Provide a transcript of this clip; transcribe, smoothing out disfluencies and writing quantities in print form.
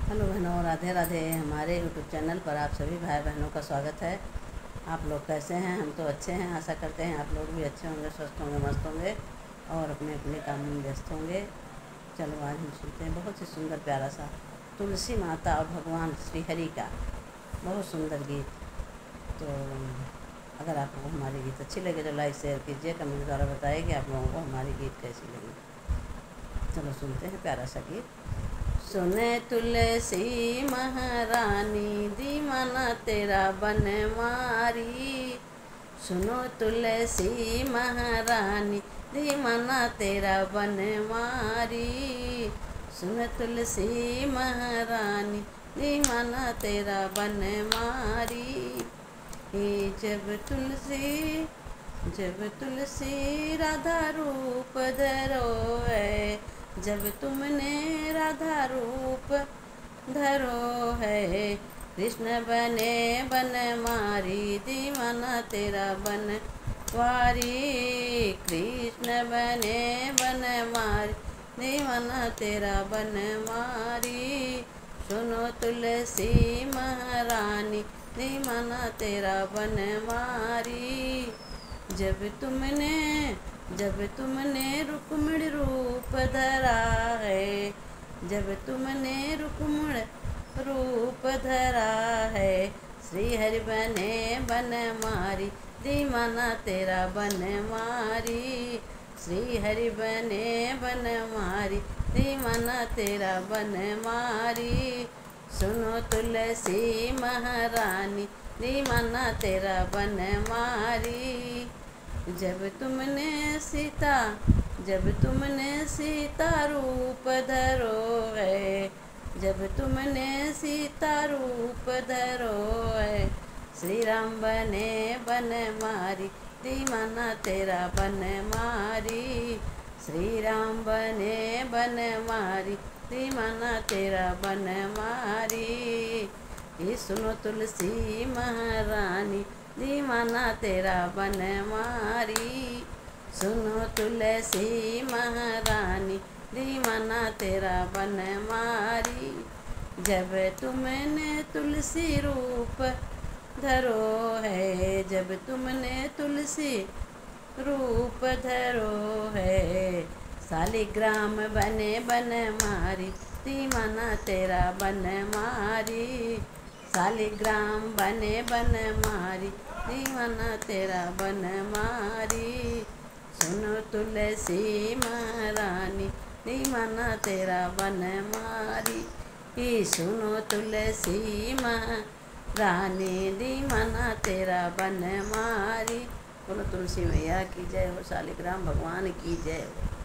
Hello बहनों, राधे राधे। हमारे YouTube channel पर आप सभी भाई बहनों का स्वागत है। आप लोग कैसे हैं? हम तो अच्छे हैं। आशा करते हैं आप लोग भी अच्छे होंगे, स्वस्थ होंगे, मस्त होंगे और अपने अपने काम में व्यस्त होंगे। चलो आज हम सुनते हैं बहुत ही सुंदर प्यारा सा तुलसी माता और भगवान श्री हरि का बहुत सुंदर गीत। तो अगर आप लोगों को हमारी गीत अच्छी लगे तो लाइक शेयर कीजिए, कमेंट द्वारा बताइए कि आप लोगों को हमारी गीत कैसी लगी। चलो सुनते हैं प्यारा सा गीत। सुने तुलसी महारानी दीवाना तेरा बनवारी। सुनो तुलसी महारानी दीवाना तेरा बनवारी। सुन तुलसी महारानी दीवाना तेरा बनवारी। जब तुलसी राधा रूप धरो है, जब तुमने राधा रूप धरो है। कृष्ण बने बनवारी दीवाना तेरा बनवारी। कृष्ण बने बनवारी दीवाना तेरा बनवारी। सुनो तुलसी महारानी दीवाना तेरा बनवारी। जब तुमने रुक्मिणी रूप धरा है, जब तुमने रुक्मिणी रूप धरा है। श्री हरि बने बनवारी दीवाना तेरा बनवारी। श्री हरि बने बनवारी दीवाना तेरा बनवारी। सुनो तुलसी महारानी दीवाना तेरा बनवारी। जब तुमने सीता रूप धरो है, जब तुमने सीता रूप धरो है। श्री राम बने बनवारी दीवाना तेरा बनवारी। श्री राम बने बनवारी दीवाना तेरा बनवारी। सुनो तुलसी महारानी दीवाना तेरा बनवारी। सुनो तुलसी महारानी दीवाना तेरा बनवारी। जब तुमने तुलसी रूप धरो है, जब तुमने तुलसी रूप धरो है। शालिग्राम बने बनवारी दीवाना तेरा बनवारी। शालिग्राम बने बनवारी दीवाना तेरा बनवारी। सुनो तुलसी महारानी दीवाना तेरा बनवारी। सुनो तुलसी महारानी दीवाना तेरा बनवारी। बोलो तुलसी मैया की जय हो, शालिग्राम भगवान की जय हो।